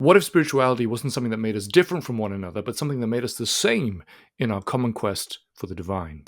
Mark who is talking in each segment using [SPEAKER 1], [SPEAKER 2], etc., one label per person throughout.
[SPEAKER 1] What if spirituality wasn't something that made us different from one another, but something that made us the same in our common quest for the divine?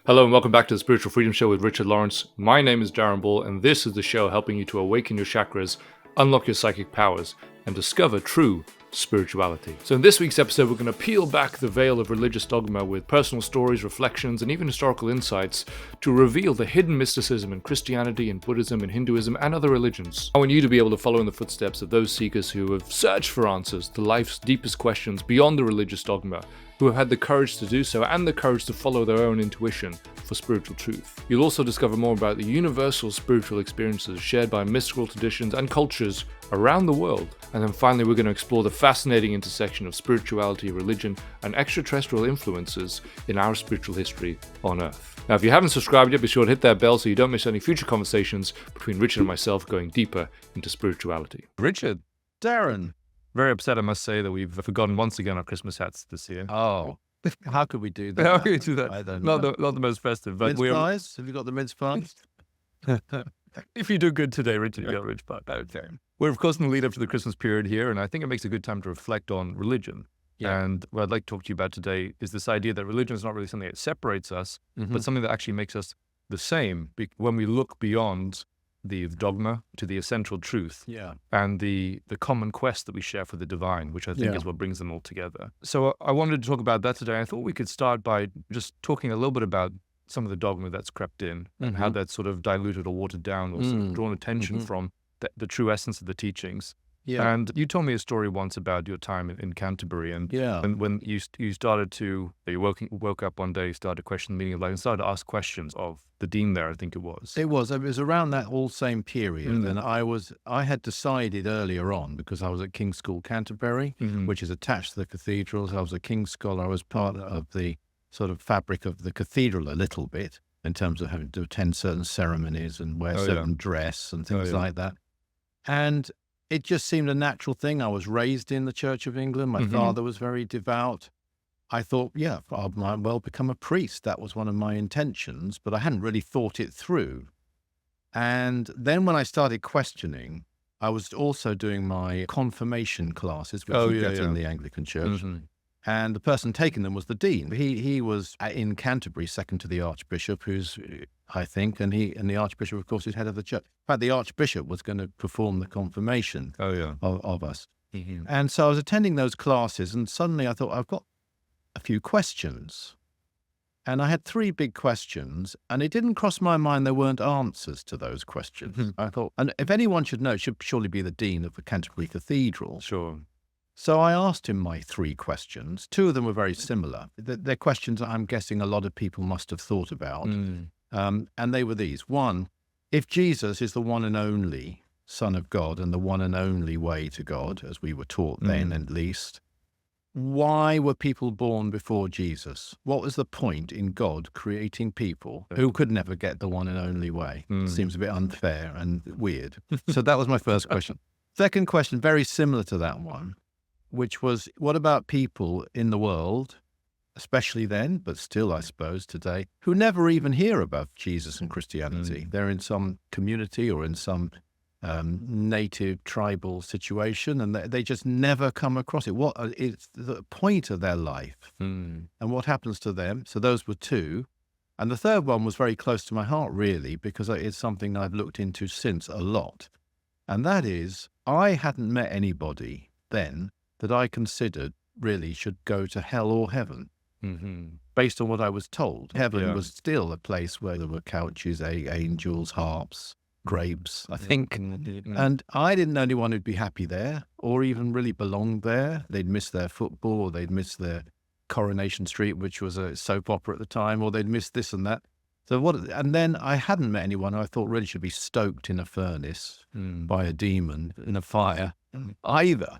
[SPEAKER 1] Hello and welcome back to the Spiritual Freedom Show with Richard Lawrence. My name is Darren Ball, and this is the show helping you to awaken your chakras, unlock your psychic powers, and discover true spirituality. So in this week's episode, we're going to peel back the veil of religious dogma with personal stories, reflections, and even historical insights to reveal the hidden mysticism in Christianity and Buddhism and Hinduism and other religions. I want you to be able to follow in the footsteps of those seekers who have searched for answers to life's deepest questions beyond the religious dogma, who have had the courage to do so and the courage to follow their own intuition for spiritual truth. You'll also discover more about the universal spiritual experiences shared by mystical traditions and cultures around the world. And then finally, we're going to explore the fascinating intersection of spirituality, religion, and extraterrestrial influences in our spiritual history on Earth. Now, if you haven't subscribed yet, be sure to hit that bell so you don't miss any future conversations between Richard and myself going deeper into spirituality.
[SPEAKER 2] Richard,
[SPEAKER 3] Darren.
[SPEAKER 2] very upset, I must say, that we've forgotten once again our Christmas hats this year.
[SPEAKER 3] Oh, how could we do that?
[SPEAKER 2] How could we do that?
[SPEAKER 3] I don't know.
[SPEAKER 2] Not the most festive, but
[SPEAKER 3] Mince pies? Have you got the mince pies?
[SPEAKER 2] if you do good today, Richard, you got a rich part. Okay. We're, of course, in the lead up to the Christmas period here, and I think it makes a good time to reflect on religion.
[SPEAKER 3] Yeah.
[SPEAKER 2] And what I'd like to talk to you about today is this idea that religion is not really something that separates us, but something that actually makes us the same when we look beyond the dogma to the essential truth,
[SPEAKER 3] Yeah.
[SPEAKER 2] and the common quest that we share for the divine, which I think
[SPEAKER 3] Yeah.
[SPEAKER 2] is what brings them all together. So I wanted to talk about that today. I thought we could start by just talking a little bit about some of the dogma that's crept in and how that's sort of diluted or watered down or sort of drawn attention from the true essence of the teachings.
[SPEAKER 3] Yeah.
[SPEAKER 2] And you told me a story once about your time in Canterbury, and when you started to, you woke up one day, started to question the meaning of life, and started to ask questions of the dean there, I think it was.
[SPEAKER 3] It was around that all same period. And I had decided earlier on, because I was at King's School Canterbury, which is attached to the cathedrals. I was a King's Scholar. I was part of the sort of fabric of the cathedral a little bit in terms of having to attend certain ceremonies and wear certain dress and things like that. And it just seemed a natural thing. I was raised in the Church of England. My father was very devout. I thought, yeah, I might well become a priest. That was one of my intentions, but I hadn't really thought it through. And then when I started questioning, I was also doing my confirmation classes, which you get in the Anglican Church. And the person taking them was the dean. He was in Canterbury, second to the Archbishop, who's, I think, and the Archbishop, of course, is head of the church. In fact, the Archbishop was going to perform the confirmation of us. And so I was attending those classes, and suddenly I thought, I've got a few questions. And I had three big questions, and it didn't cross my mind there weren't answers to those questions. I thought, and if anyone should know, it should surely be the dean of the Canterbury Cathedral.
[SPEAKER 2] Sure.
[SPEAKER 3] So I asked him my three questions. Two of them were very similar. They're questions I'm guessing a lot of people must have thought about. And they were these. One, if Jesus is the one and only Son of God and the one and only way to God, as we were taught then at least, why were people born before Jesus? What was the point in God creating people who could never get the one and only way? Seems a bit unfair and weird. So that was my first question. Second question, very similar to that one, which was, what about people in the world, especially then, but still, I suppose, today, who never even hear about Jesus and Christianity? They're in some community or in some native tribal situation, and they just never come across it. What is the point of their life? And what happens to them? So those were two. And the third one was very close to my heart, really, because it's something I've looked into since a lot. And that is, I hadn't met anybody then that I considered really should go to hell or heaven, based on what I was told. Heaven was still a place where there were couches, angels, harps, grapes, I think. And I didn't know anyone who'd be happy there or even really belonged there. They'd miss their football, or they'd miss their Coronation Street, which was a soap opera at the time, or they'd miss this and that. And then I hadn't met anyone who I thought really should be stoked in a furnace by a demon in a fire either.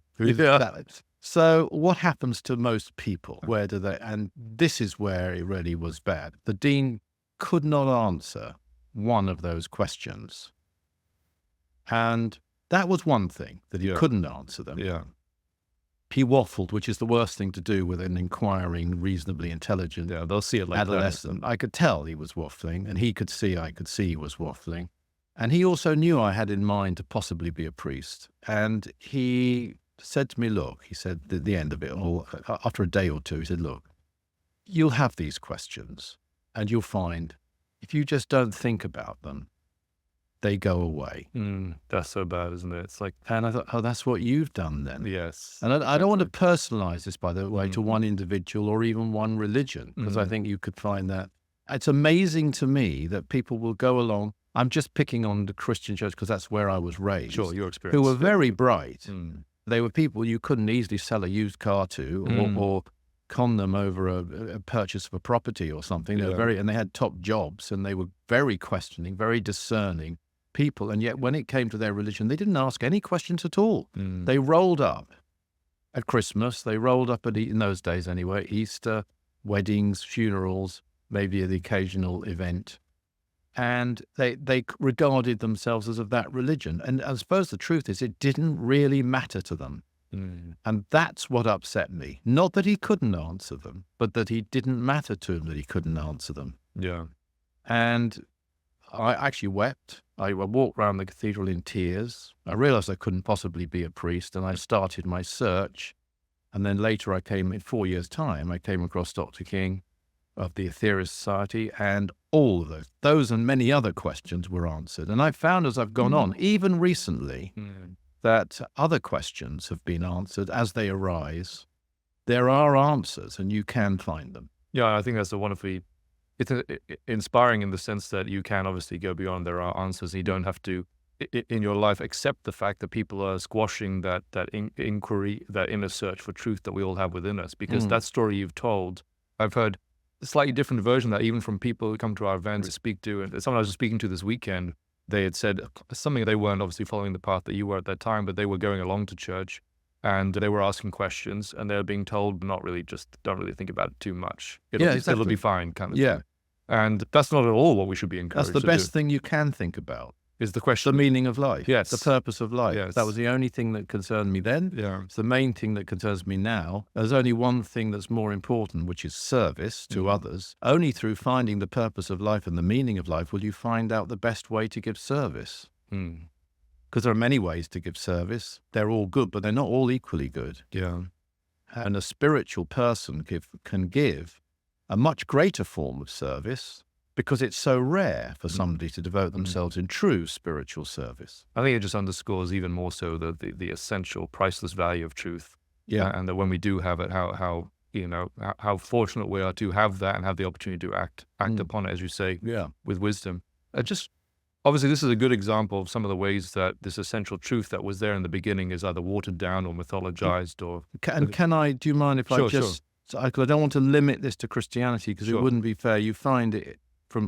[SPEAKER 3] So what happens to most people? Where do they? And this is where it really was bad. The dean could not answer one of those questions. And that was one thing, that he couldn't answer them. He waffled, which is the worst thing to do with an inquiring, reasonably intelligent
[SPEAKER 2] they'll see it like
[SPEAKER 3] adolescent. I could tell he was waffling, and he could see I could see he was waffling. And he also knew I had in mind to possibly be a priest. And he said to me, look, he said at the end of it, or after a day or two, he said, look, you'll have these questions and you'll find if you just don't think about them, they go away.
[SPEAKER 2] That's so bad, isn't it? It's like,
[SPEAKER 3] and I thought, oh, that's what you've done then.
[SPEAKER 2] Yes.
[SPEAKER 3] And I don't want to personalize this, by the way, to one individual or even one religion, because I think you could find that. It's amazing to me that people will go along. I'm just picking on the Christian church because that's where I was raised.
[SPEAKER 2] Sure, your experience.
[SPEAKER 3] Who were very bright. They were people you couldn't easily sell a used car to or con them over a purchase of a property or something. They were and they had top jobs, and they were very questioning, very discerning people. And yet when it came to their religion, they didn't ask any questions at all. They rolled up at Christmas. They rolled up at, in those days anyway, Easter, weddings, funerals, maybe the occasional event. And they regarded themselves as of that religion. And I suppose the truth is it didn't really matter to them. And that's what upset me. Not that he couldn't answer them, but that he didn't matter to him that he couldn't answer them.
[SPEAKER 2] Yeah.
[SPEAKER 3] And I actually wept. I walked around the cathedral in tears. I realized I couldn't possibly be a priest, and I started my search. And then later I came, in 4 years' time, I came across Dr. King of the Atheist Society, and all of those and many other questions were answered. And I found as I've gone on, even recently, that other questions have been answered as they arise. There are answers, and you can find them.
[SPEAKER 2] Yeah, I think that's a wonderfully, it's inspiring in the sense that you can obviously go beyond. There are answers. You don't have to, in your life, accept the fact that people are squashing that inquiry, that inner search for truth that we all have within us. Because that story you've told, I've heard a slightly different version of that, even from people who come to our events to speak to. And someone I was speaking to this weekend, they had said something. They weren't obviously following the path that you were at that time, but they were going along to church, and they were asking questions, and they're being told, not really, just don't really think about it too much. It'll be fine, kind of thing. And that's not at all what we should be encouraged to do.
[SPEAKER 3] That's the best thing you can think about.
[SPEAKER 2] Is the question.
[SPEAKER 3] The meaning of life.
[SPEAKER 2] Yes.
[SPEAKER 3] The purpose of life.
[SPEAKER 2] Yes.
[SPEAKER 3] That was the only thing that concerned me then.
[SPEAKER 2] Yeah.
[SPEAKER 3] It's the main thing that concerns me now. There's only one thing that's more important, which is service to others. Only through finding the purpose of life and the meaning of life will you find out the best way to give service. Because there are many ways to give service. They're all good, but they're not all equally good.
[SPEAKER 2] Yeah.
[SPEAKER 3] And a spiritual person can give a much greater form of service, because it's so rare for somebody to devote themselves in true spiritual service.
[SPEAKER 2] I think it just underscores even more so the essential, priceless value of truth.
[SPEAKER 3] Yeah.
[SPEAKER 2] And that when we do have it, how fortunate we are to have that and have the opportunity to act upon it, as you say, with wisdom. Obviously, this is a good example of some of the ways that this essential truth that was there in the beginning is either watered down or mythologized or...
[SPEAKER 3] do you mind if I just... I don't want to limit this to Christianity, because it wouldn't be fair. You find it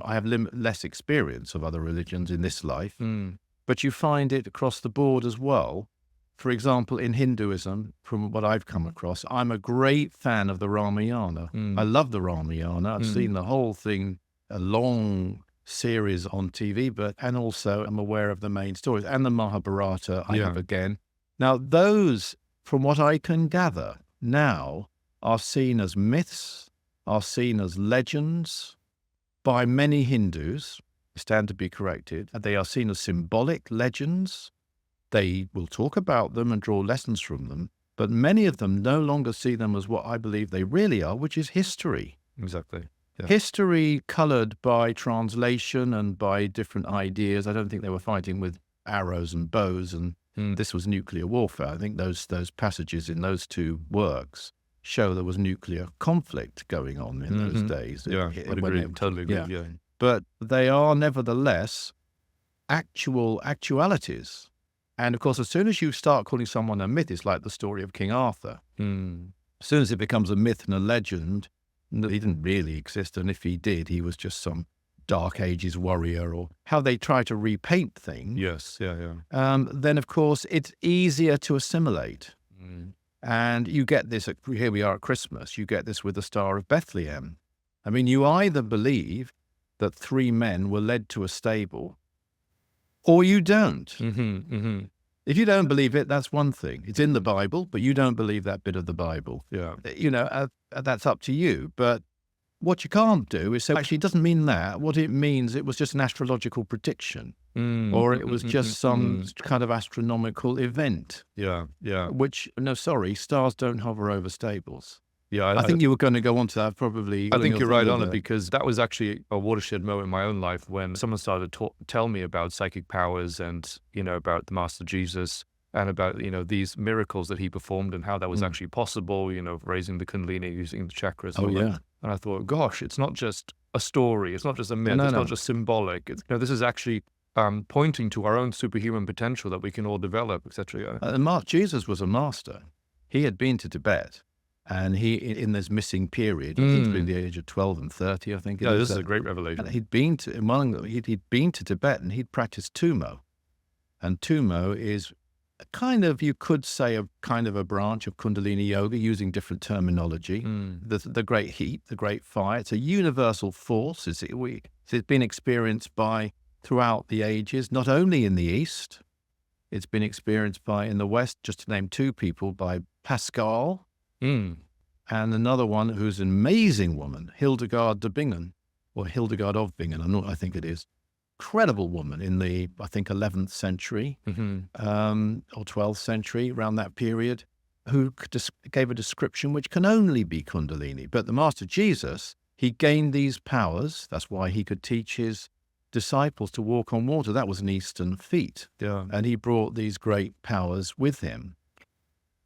[SPEAKER 3] I have less experience of other religions in this life, but you find it across the board as well. For example, in Hinduism, from what I've come across, I'm a great fan of the Ramayana. I love the Ramayana. I've seen the whole thing, a long series on TV, and also I'm aware of the main stories, and the Mahabharata I have again. Now, those, from what I can gather now, are seen as myths, are seen as legends by many Hindus. Stand to be corrected. They are seen as symbolic legends. They will talk about them and draw lessons from them, but many of them no longer see them as what I believe they really are, which is history.
[SPEAKER 2] Exactly. Yeah.
[SPEAKER 3] History colored by translation and by different ideas. I don't think they were fighting with arrows and bows, and this was nuclear warfare. I think those passages in those two works show there was nuclear conflict going on in those days.
[SPEAKER 2] Yeah, totally agree. Yeah.
[SPEAKER 3] But they are nevertheless actualities. And of course, as soon as you start calling someone a myth, it's like the story of King Arthur. As soon as it becomes a myth and a legend, he didn't really exist. And if he did, he was just some Dark Ages warrior, or how they try to repaint things.
[SPEAKER 2] Yes, yeah.
[SPEAKER 3] Then, of course, it's easier to assimilate. And you get this, here we are at Christmas, you get this with the Star of Bethlehem. I mean, you either believe that 3 men were led to a stable, or you don't. If you don't believe it, that's one thing. It's in the Bible, but you don't believe that bit of the Bible.
[SPEAKER 2] Yeah.
[SPEAKER 3] That's up to you. But what you can't do is say, actually, it doesn't mean that. What it means, it was just an astrological prediction, or it was just some kind of astronomical event.
[SPEAKER 2] Yeah.
[SPEAKER 3] Which, no, sorry, stars don't hover over stables.
[SPEAKER 2] Yeah,
[SPEAKER 3] I think you were going to go on to that probably.
[SPEAKER 2] I think you're right on it, because that was actually a watershed moment in my own life when someone started to tell me about psychic powers and, about the Master Jesus and about, these miracles that he performed and how that was actually possible, raising the Kundalini, using the chakras.
[SPEAKER 3] Oh, yeah.
[SPEAKER 2] And I thought, gosh, it's not just a story. It's not just a myth. It's not just symbolic. This is actually pointing to our own superhuman potential that we can all develop, etc.
[SPEAKER 3] Jesus was a master. He had been to Tibet. And he, in this missing period, I think between the age of 12 and 30, I think.
[SPEAKER 2] This is a great revelation.
[SPEAKER 3] And he'd been to Tibet and he'd practiced Tumo. And Tumo is kind of, you could say, a kind of a branch of Kundalini Yoga, using different terminology. The great heat, the great fire. It's a universal force. It's been experienced by throughout the ages, not only in the East. It's been experienced in the West, just to name two people, by Pascal. And another one who's an amazing woman, Hildegard de Bingen, or Hildegard of Bingen, I think it is. Incredible woman in the, I think, 11th century or 12th century, around that period, who gave a description which can only be Kundalini. But the Master Jesus, he gained these powers. That's why he could teach his disciples to walk on water. That was an Eastern feat.
[SPEAKER 2] Yeah.
[SPEAKER 3] And he brought these great powers with him.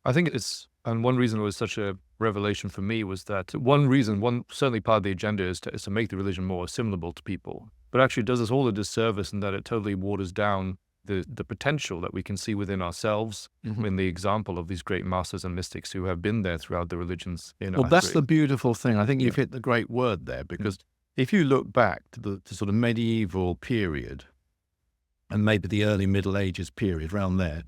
[SPEAKER 2] I think and one reason it was such a revelation for me was that certainly part of the agenda is to make the religion more assimilable to people. But actually it does us all a disservice in that it totally waters down the potential that we can see within ourselves in the example of these great masters and mystics who have been there throughout the religions.
[SPEAKER 3] Well, that's the beautiful thing. I think you've hit the great word there, because if you look back to the sort of medieval period and maybe the early Middle Ages period, around there,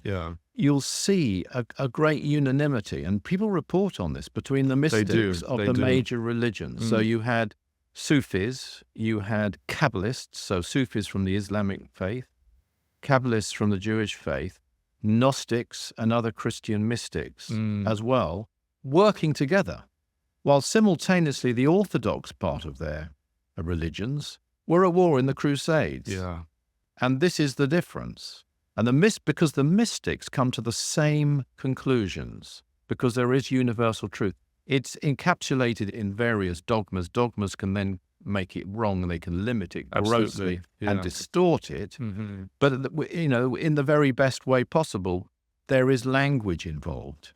[SPEAKER 3] you'll see a great unanimity, and people report on this, between the mystics of the major religions. So you had Sufis, you had Kabbalists, so Sufis from the Islamic faith, Kabbalists from the Jewish faith, Gnostics and other Christian mystics as well, working together, while simultaneously the Orthodox part of their religions were at war in the Crusades.
[SPEAKER 2] Yeah.
[SPEAKER 3] And this is the difference. And because the mystics come to the same conclusions, because there is universal truth. It's encapsulated in various dogmas. Dogmas can then make it wrong, and they can limit it grossly and distort it. But, in the very best way possible, there is language involved.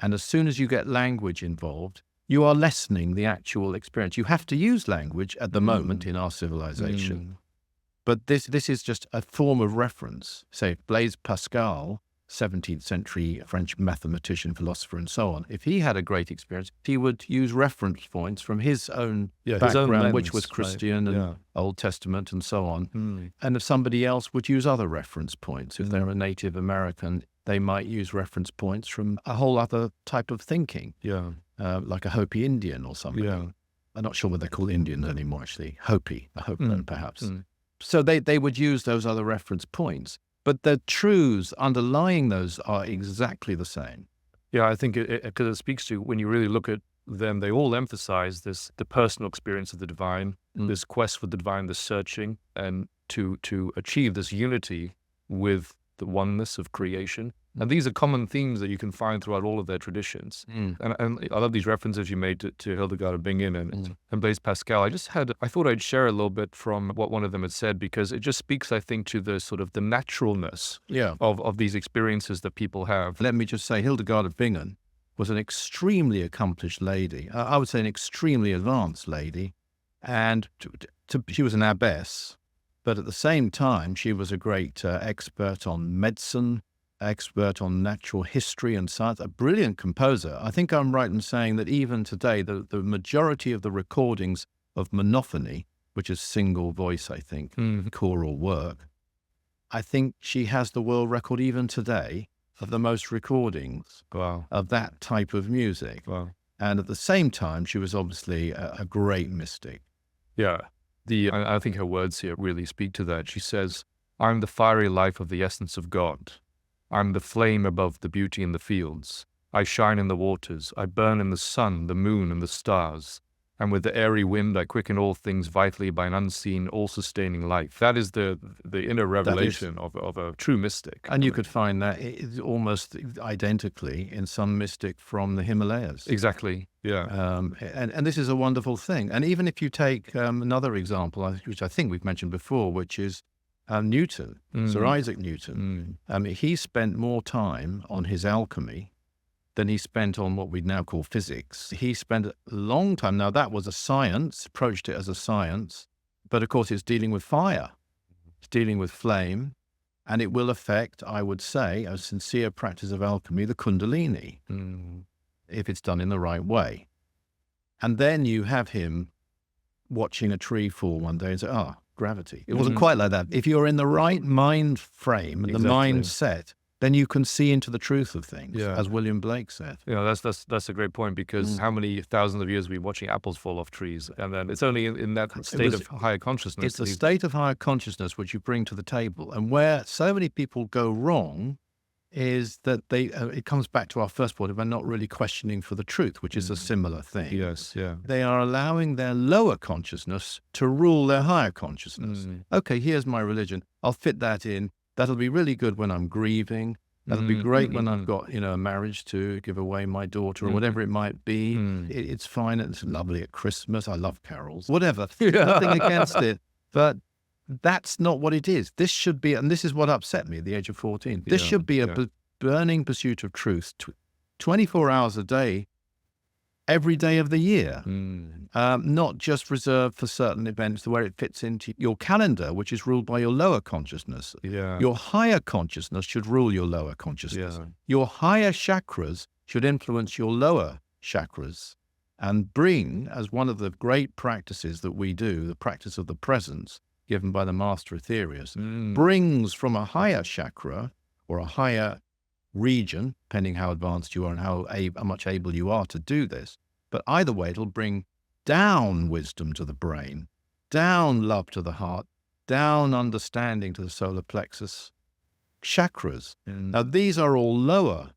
[SPEAKER 3] And as soon as you get language involved, you are lessening the actual experience. You have to use language at the moment in our civilization. But this is just a form of reference. Say, Blaise Pascal, 17th century French mathematician, philosopher, and so on, if he had a great experience, he would use reference points from his own background, which was Christian and Old Testament and so on. And if somebody else would use other reference points, if they're a Native American, they might use reference points from a whole other type of thinking, like a Hopi Indian or something. I'm not sure what they're called Indians anymore, actually. Hopi, perhaps. So they would use those other reference points, but the truths underlying those are exactly the same.
[SPEAKER 2] Yeah, I think because it speaks to, when you really look at them, they all emphasize the personal experience of the divine, this quest for the divine, this searching, and to achieve this unity with the oneness of creation. And these are common themes that you can find throughout all of their traditions. And I love these references you made to Hildegard of Bingen and Blaise Pascal. I thought I'd share a little bit from what one of them had said, because it just speaks, I think, to the sort of the naturalness of these experiences that people have.
[SPEAKER 3] Let me just say, Hildegard of Bingen was an extremely accomplished lady. I would say an extremely advanced lady. And she was an abbess, but at the same time, she was a great expert on medicine, expert on natural history and science, a brilliant composer. I think I'm right in saying that even today, the majority of the recordings of monophony, which is single voice, I think, choral work, I think she has the world record even today of the most recordings of that type of music. And at the same time, she was obviously a great mystic.
[SPEAKER 2] Yeah. I think her words here really speak to that. She says, "I'm the fiery life of the essence of God. I'm the flame above the beauty in the fields. I shine in the waters. I burn in the sun, the moon, and the stars. And with the airy wind, I quicken all things vitally by an unseen, all-sustaining life. That is the inner revelation of a true mystic.
[SPEAKER 3] And you could find that almost identically in some mystic from the Himalayas.
[SPEAKER 2] Exactly, yeah.
[SPEAKER 3] And this is a wonderful thing. And even if you take another example, which I think we've mentioned before, which is Newton, Sir Isaac Newton. He spent more time on his alchemy than he spent on what we now call physics. He spent a long time. Now, that was a science, approached it as a science, but of course it's dealing with fire, it's dealing with flame, and it will affect, I would say, a sincere practice of alchemy, the Kundalini, if it's done in the right way. And then you have him watching a tree fall one day and say, gravity. It wasn't quite like that. If you're in the right mind frame, the mindset, then you can see into the truth of things, as William Blake said.
[SPEAKER 2] That's a great point, because how many thousands of years have we been watching apples fall off trees? And then it's only in that state of higher consciousness.
[SPEAKER 3] It's the state of higher consciousness which you bring to the table. And where so many people go wrong is that it comes back to our first point about not really questioning for the truth, which is a similar thing.
[SPEAKER 2] Yes, yeah.
[SPEAKER 3] They are allowing their lower consciousness to rule their higher consciousness. Okay, here's my religion. I'll fit that in. That'll be really good when I'm grieving. That'll be great when I've got, a marriage to give away my daughter or whatever it might be. It's fine. It's lovely at Christmas. I love carols. Whatever. Nothing against it. But that's not what it is. This should be, and this is what upset me at the age of 14. This should be a burning pursuit of truth, 24 hours a day, every day of the year, not just reserved for certain events where it fits into your calendar, which is ruled by your lower consciousness. Your higher consciousness should rule your lower consciousness. Your higher chakras should influence your lower chakras and bring, as one of the great practices that we do, the practice of the presence given by the Master Etherius, brings from a higher chakra or a higher region, depending how advanced you are and how much able you are to do this. But either way, it'll bring down wisdom to the brain, down love to the heart, down understanding to the solar plexus chakras. Now, these are all lower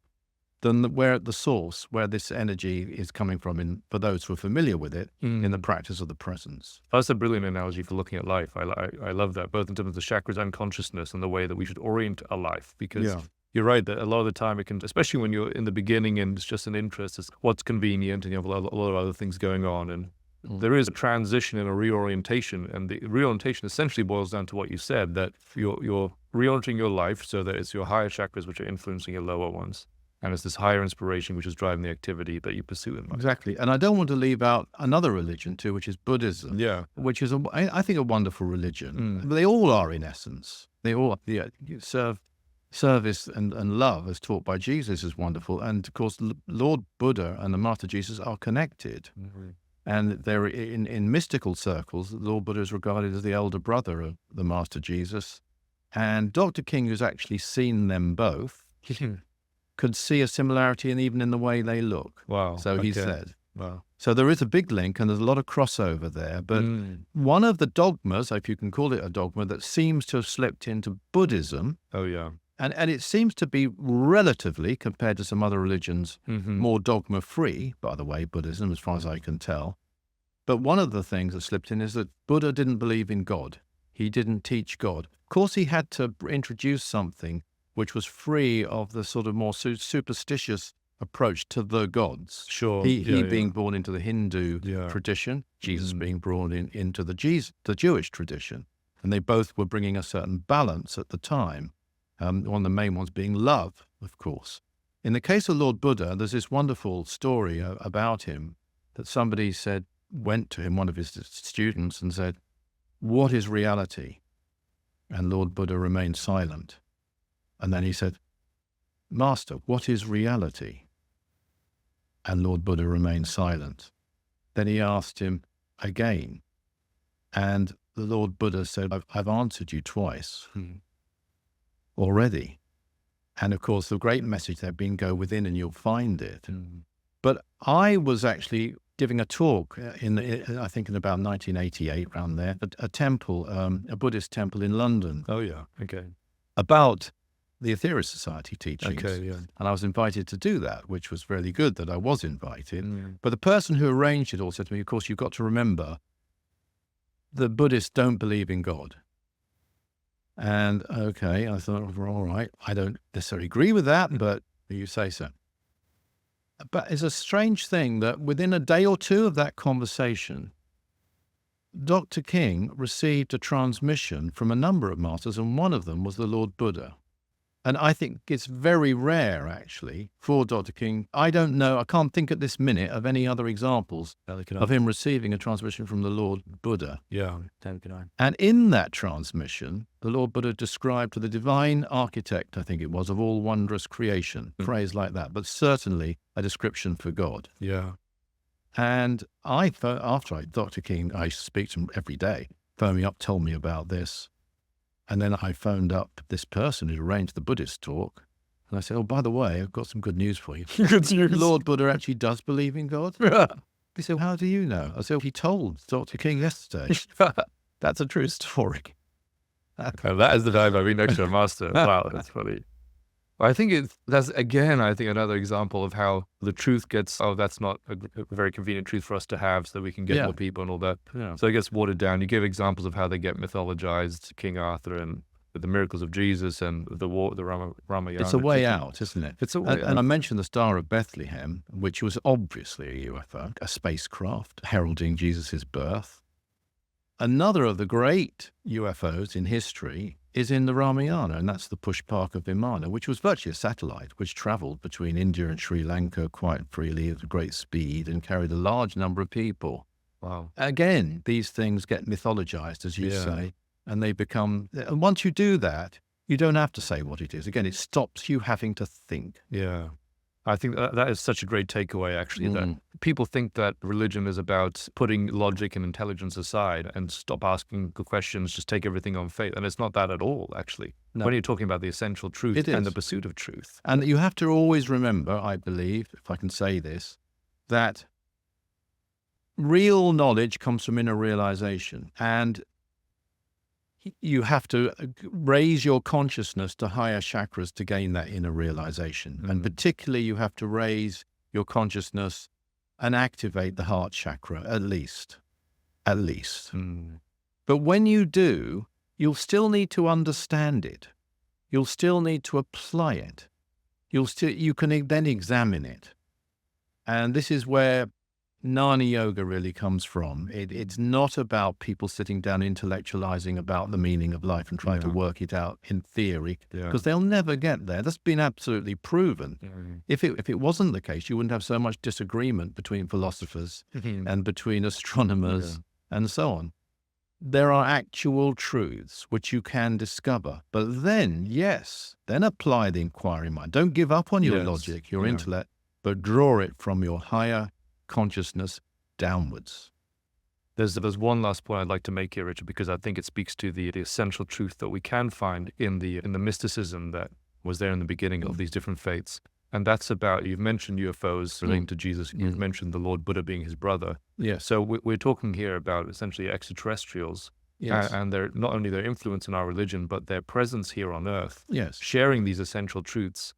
[SPEAKER 3] than where at the source, where this energy is coming from, for those who are familiar with it, in the practice of the presence.
[SPEAKER 2] That's a brilliant analogy for looking at life. I love that, both in terms of the chakras and consciousness and the way that we should orient our life, because you're right that a lot of the time it can, especially when you're in the beginning and it's just an interest, it's what's convenient and you have a lot of other things going on. And there is a transition and a reorientation. And the reorientation essentially boils down to what you said, that you're reorienting your life so that it's your higher chakras which are influencing your lower ones. And it's this higher inspiration which is driving the activity that you pursue in life.
[SPEAKER 3] Exactly. And I don't want to leave out another religion too, which is Buddhism. Which is, I think, a wonderful religion. They all are, in essence. They all service and love as taught by Jesus is wonderful. And of course, Lord Buddha and the Master Jesus are connected. And they're in mystical circles, Lord Buddha is regarded as the elder brother of the Master Jesus. And Dr. King, who's actually seen them both, could see a similarity even in the way they look.
[SPEAKER 2] Wow.
[SPEAKER 3] So he said.
[SPEAKER 2] Wow.
[SPEAKER 3] So there is a big link and there's a lot of crossover there. But one of the dogmas, if you can call it a dogma, that seems to have slipped into Buddhism. And it seems to be relatively, compared to some other religions, more dogma-free, by the way, Buddhism, as far as I can tell. But one of the things that slipped in is that Buddha didn't believe in God. He didn't teach God. Of course, he had to introduce something which was free of the sort of more superstitious approach to the gods. He being born into the Hindu tradition, Jesus being born into the Jewish tradition. And they both were bringing a certain balance at the time. One of the main ones being love, of course. In the case of Lord Buddha, there's this wonderful story about him that somebody went to him, one of his students, and said, "What is reality?" And Lord Buddha remained silent. And then he said, "Master, what is reality?" And Lord Buddha remained silent. Then he asked him again. And the Lord Buddha said, I've answered you twice already. And of course, the great message there being, go within and you'll find it. But I was actually giving a talk I think in about 1988, around there, at a temple, a Buddhist temple in London.
[SPEAKER 2] Oh, yeah. Okay.
[SPEAKER 3] About the Aetherius Society teachings.
[SPEAKER 2] Okay, yeah.
[SPEAKER 3] And I was invited to do that, which was really good that I was invited. But the person who arranged it all said to me, of course, you've got to remember the Buddhists don't believe in God. And okay, I thought, well, all right, I don't necessarily agree with that, but you say so. But it's a strange thing that within a day or two of that conversation, Dr. King received a transmission from a number of masters, and one of them was the Lord Buddha. And I think it's very rare, actually, for Dr. King. I don't know, I can't think at this minute of any other examples of him receiving a transmission from the Lord Buddha.
[SPEAKER 2] Yeah.
[SPEAKER 3] And in that transmission, the Lord Buddha described to the divine architect, I think it was, of all wondrous creation, phrase like that, but certainly a description for God.
[SPEAKER 2] Yeah.
[SPEAKER 3] And Dr. King, I speak to him every day, phoned me up, told me about this. And then I phoned up this person who arranged the Buddhist talk. And I said, oh, by the way, I've got some good news for you.
[SPEAKER 2] Good news.
[SPEAKER 3] Lord Buddha actually does believe in God. He said, how do you know? I said, he told Dr. King yesterday. That's a true story.
[SPEAKER 2] That is the time I've been next to a master. Wow, that's funny. I think that's, again, I think another example of how the truth gets, that's not a very convenient truth for us to have so that we can get more people and all that.
[SPEAKER 3] Yeah.
[SPEAKER 2] So it gets watered down. You give examples of how they get mythologized, King Arthur and the miracles of Jesus and the Ramayana.
[SPEAKER 3] It's a way out, isn't it?
[SPEAKER 2] It's a way out.
[SPEAKER 3] And I mentioned the Star of Bethlehem, which was obviously a UFO, a spacecraft heralding Jesus' birth. Another of the great UFOs in history is in the Ramayana, and that's the Pushpaka Vimana, which was virtually a satellite which traveled between India and Sri Lanka quite freely at great speed and carried a large number of people.
[SPEAKER 2] Wow.
[SPEAKER 3] Again, these things get mythologized, as you say, and they become, and once you do that, you don't have to say what it is. Again, it stops you having to think.
[SPEAKER 2] Yeah. I think that is such a great takeaway, actually, that people think that religion is about putting logic and intelligence aside and stop asking the questions, just take everything on faith. And it's not that at all, actually. No. When you're talking about the essential truth and the pursuit of truth.
[SPEAKER 3] And you have to always remember, I believe, if I can say this, that real knowledge comes from inner realization. And you have to raise your consciousness to higher chakras to gain that inner realization. And particularly you have to raise your consciousness and activate the heart chakra, at least. But when you do, you'll still need to understand it. You'll still need to apply it. You can then examine it. And this is where Jnana Yoga really comes from. It's not about people sitting down intellectualizing about the meaning of life and trying to work it out in theory, because they'll never get there. That's been absolutely proven. If it wasn't the case, you wouldn't have so much disagreement between philosophers and between astronomers and so on. There are actual truths which you can discover, but then apply the inquiry mind. Don't give up on your logic, your intellect, but draw it from your higher consciousness downwards.
[SPEAKER 2] There's one last point I'd like to make here, Richard, because I think it speaks to the essential truth that we can find in the mysticism that was there in the beginning of these different faiths. And that's about, you've mentioned UFOs relating to Jesus, you've mentioned the Lord Buddha being his brother.
[SPEAKER 3] Yes.
[SPEAKER 2] So we're talking here about essentially extraterrestrials, and they're not only their influence in our religion, but their presence here on Earth, sharing these essential truths.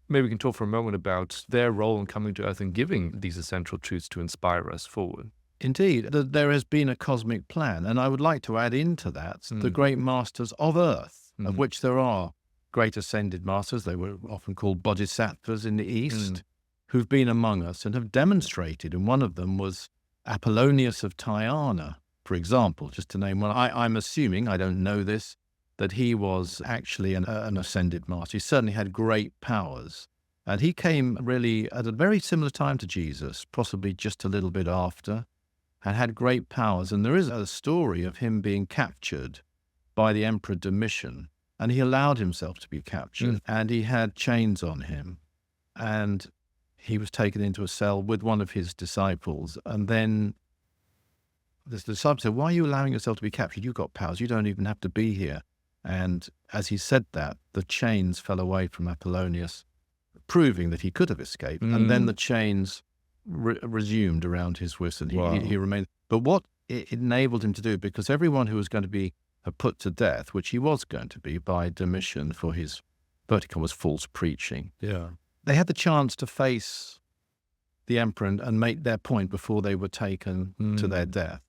[SPEAKER 2] Maybe we can talk for a moment about their role in coming to Earth and giving these essential truths to inspire us forward.
[SPEAKER 3] Indeed, there has been a cosmic plan, and I would like to add into that the great masters of Earth, of which there are great ascended masters. They were often called bodhisattvas in the East, who've been among us and have demonstrated, and one of them was Apollonius of Tyana, for example, just to name one. I'm assuming, I don't know this, that he was actually an ascended master. He certainly had great powers. And he came really at a very similar time to Jesus, possibly just a little bit after, and had great powers. And there is a story of him being captured by the Emperor Domitian, and he allowed himself to be captured, and he had chains on him, and he was taken into a cell with one of his disciples. And then the disciple said, why are you allowing yourself to be captured? You've got powers. You don't even have to be here. And as he said that, the chains fell away from Apollonius, proving that he could have escaped. And then the chains resumed around his wrist, and he remained. But what it enabled him to do, because everyone who was going to be put to death, which he was going to be by Domitian for his Verticon was false preaching.
[SPEAKER 2] Yeah.
[SPEAKER 3] They had the chance to face the emperor and make their point before they were taken to their death.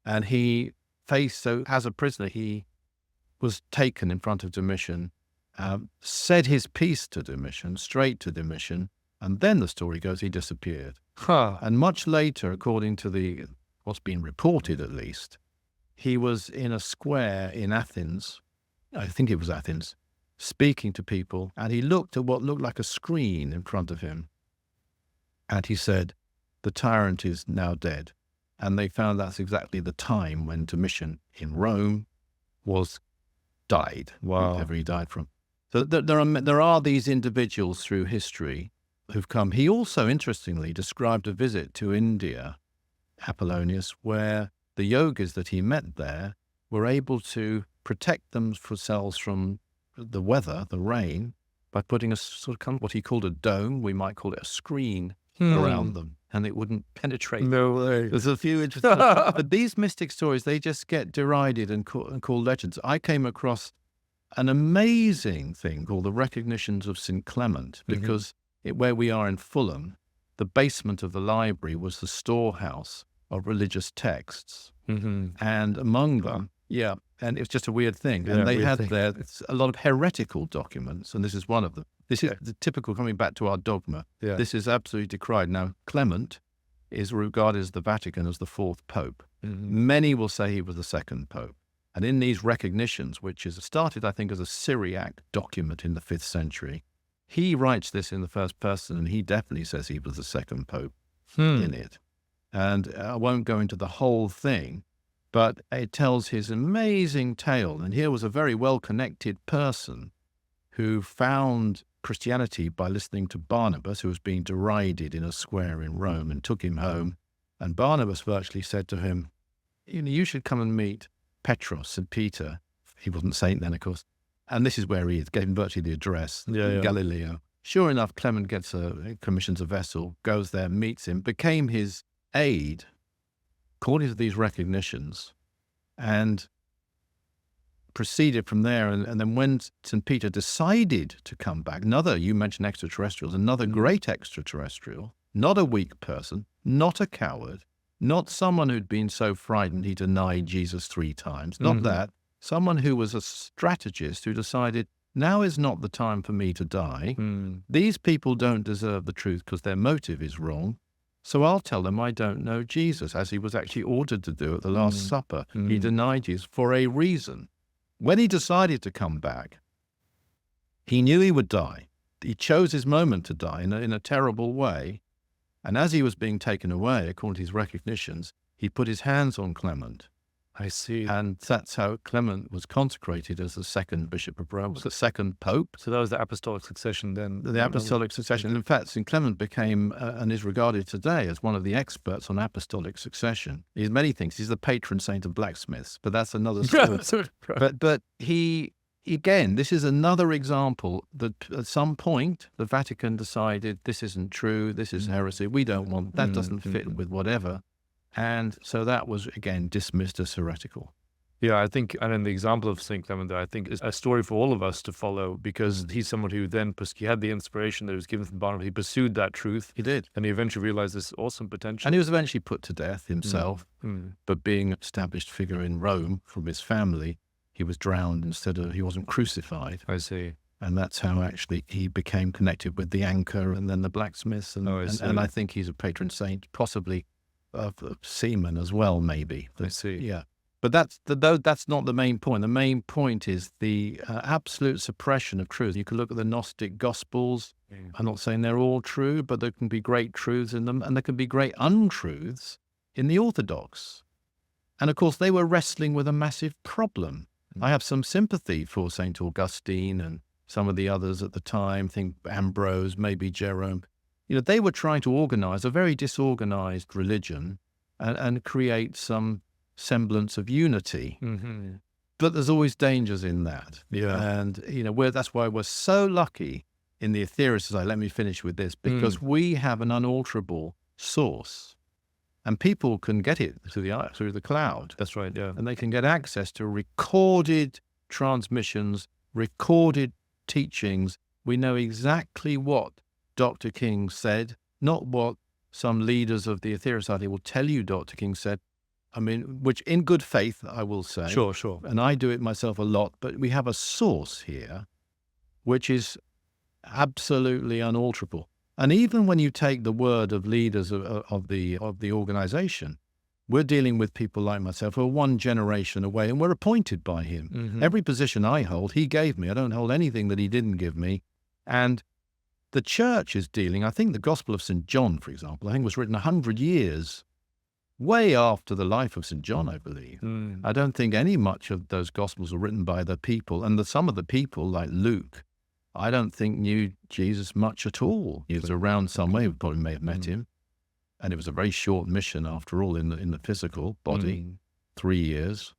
[SPEAKER 3] And he faced, so as a prisoner, he was taken in front of Domitian, said his piece to Domitian, straight to Domitian, and then the story goes he disappeared. And much later, according to what's been reported at least, he was in a square in Athens, I think it was Athens, speaking to people, and he looked at what looked like a screen in front of him. And he said, "The tyrant is now dead." And they found that's exactly the time when Domitian in Rome died, whatever he died from. So there are these individuals through history who've come. He also, interestingly, described a visit to India, Apollonius, where the yogis that he met there were able to protect themselves from the weather, the rain, by putting a sort of what he called a dome, we might call it a screen, around them, and it wouldn't penetrate.
[SPEAKER 2] No way.
[SPEAKER 3] There's a few interesting but these mystic stories, they just get derided and called legends. I came across an amazing thing called the Recognitions of St. Clement, because where we are in Fulham, the basement of the library was the storehouse of religious texts. And among them, and it's just a weird thing. And they had there a lot of heretical documents, and this is one of them. This is the typical, coming back to our dogma. This is absolutely decried. Now, Clement is regarded as the Vatican as the fourth pope. Many will say he was the second pope. And in these recognitions, which is started, I think, as a Syriac document in the 5th century, he writes this in the first person, and he definitely says he was the second pope in it. And I won't go into the whole thing, but it tells his amazing tale. And here was a very well-connected person who found Christianity by listening to Barnabas, who was being derided in a square in Rome, and took him home. And Barnabas virtually said to him, you should come and meet Petros and Peter. He wasn't saint then, of course. And this is where he is, gave him virtually the address, Galileo. Sure enough, Clement commissions a vessel, goes there, meets him, became his aide, according to these recognitions, and proceeded from there. And then when St. Peter decided to come back, you mentioned extraterrestrials, another great extraterrestrial, not a weak person, not a coward, not someone who'd been so frightened he denied Jesus 3 times, not that, someone who was a strategist who decided, now is not the time for me to die. These people don't deserve the truth because their motive is wrong. So I'll tell them I don't know Jesus, as he was actually ordered to do at the Last Supper. He denied Jesus for a reason. When he decided to come back, he knew he would die. He chose his moment to die in a terrible way. And as he was being taken away, according to his recognitions, he put his hands on Clement.
[SPEAKER 2] I see.
[SPEAKER 3] And that's how Clement was consecrated as the second Bishop of Rome, the second Pope.
[SPEAKER 2] So that was the apostolic succession then?
[SPEAKER 3] The apostolic succession. In fact, St. Clement became and is regarded today as one of the experts on apostolic succession. He's many things. He's the patron saint of blacksmiths, but that's another story. But he, again, this is another example that at some point the Vatican decided this isn't true, this is heresy, we don't want, that doesn't fit with whatever. And so that was, again, dismissed as heretical.
[SPEAKER 2] Yeah, I think, and in the example of St. Clement, I think is a story for all of us to follow, because he's someone who then, he had the inspiration that was given from Barnabas. He pursued that truth.
[SPEAKER 3] He did.
[SPEAKER 2] And he eventually realized this awesome potential.
[SPEAKER 3] And he was eventually put to death himself, but being an established figure in Rome from his family, he was drowned he wasn't crucified.
[SPEAKER 2] I see.
[SPEAKER 3] And that's how actually he became connected with the anchor and then the blacksmiths. And I think he's a patron saint, possibly of seamen as well, maybe.
[SPEAKER 2] I see.
[SPEAKER 3] Yeah. But that's not the main point. The main point is the absolute suppression of truth. You can look at the Gnostic Gospels. I'm not saying they're all true, but there can be great truths in them, and there can be great untruths in the Orthodox. And of course, they were wrestling with a massive problem. I have some sympathy for St. Augustine and some of the others at the time, think Ambrose, maybe Jerome. They were trying to organize a very disorganized religion and create some semblance of unity. But there's always dangers in that. And, that's why we're so lucky in the Aetherius. Let me finish with this, because we have an unalterable source. And people can get it through the cloud.
[SPEAKER 2] That's right, yeah.
[SPEAKER 3] And they can get access to recorded transmissions, recorded teachings, we know exactly what Dr. King said, not what some leaders of the Aetherius Society will tell you Dr. King said. I mean, which in good faith, I will say.
[SPEAKER 2] Sure.
[SPEAKER 3] And I do it myself a lot, but we have a source here which is absolutely unalterable. And even when you take the word of leaders of the organization, we're dealing with people like myself who are one generation away, and we're appointed by him.
[SPEAKER 2] Mm-hmm.
[SPEAKER 3] Every position I hold, he gave me. I don't hold anything that he didn't give me. And the church is dealing, I think the Gospel of St. John, for example, I think was written 100 years, way after the life of St. John, I believe. I don't think much of those Gospels were written by the people. And some of the people, like Luke, I don't think knew Jesus much at all. He was around somewhere, we probably may have met him. And it was a very short mission, after all, in the physical body, 3 years.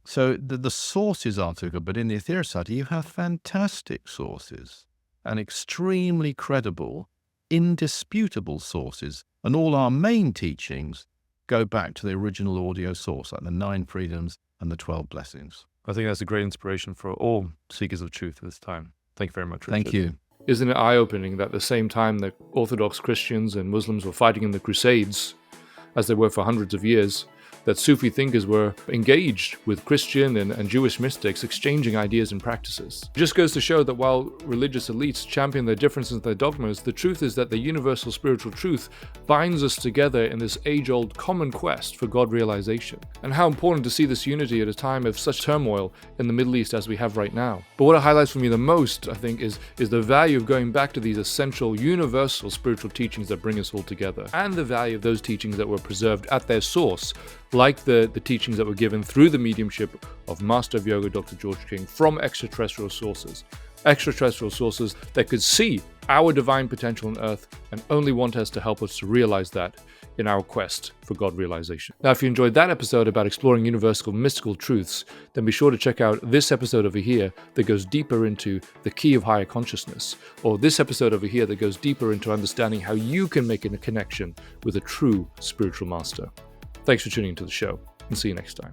[SPEAKER 3] So the sources are too good, but in the Aetherius Society, you have fantastic sources and extremely credible, indisputable sources. And all our main teachings go back to the original audio source, like the 9 freedoms and the 12 blessings.
[SPEAKER 2] I think that's a great inspiration for all seekers of truth at this time. Thank you very much, Richard.
[SPEAKER 3] Thank you.
[SPEAKER 1] Isn't it eye-opening that at the same time that Orthodox Christians and Muslims were fighting in the Crusades, as they were for hundreds of years, that Sufi thinkers were engaged with Christian and Jewish mystics, exchanging ideas and practices? It just goes to show that while religious elites champion their differences and their dogmas, the truth is that the universal spiritual truth binds us together in this age-old common quest for God realization. And how important to see this unity at a time of such turmoil in the Middle East as we have right now. But what it highlights for me the most, I think, is the value of going back to these essential, universal spiritual teachings that bring us all together, and the value of those teachings that were preserved at their source, like the teachings that were given through the mediumship of Master of Yoga Dr. George King from extraterrestrial sources that could see our divine potential on earth and only want us to help us to realize that in our quest for God realization. Now, if you enjoyed that episode about exploring universal mystical truths, then be sure to check out this episode over here that goes deeper into the key of higher consciousness, or this episode over here that goes deeper into understanding how you can make a connection with a true spiritual master. Thanks for tuning into the show, and see you next time.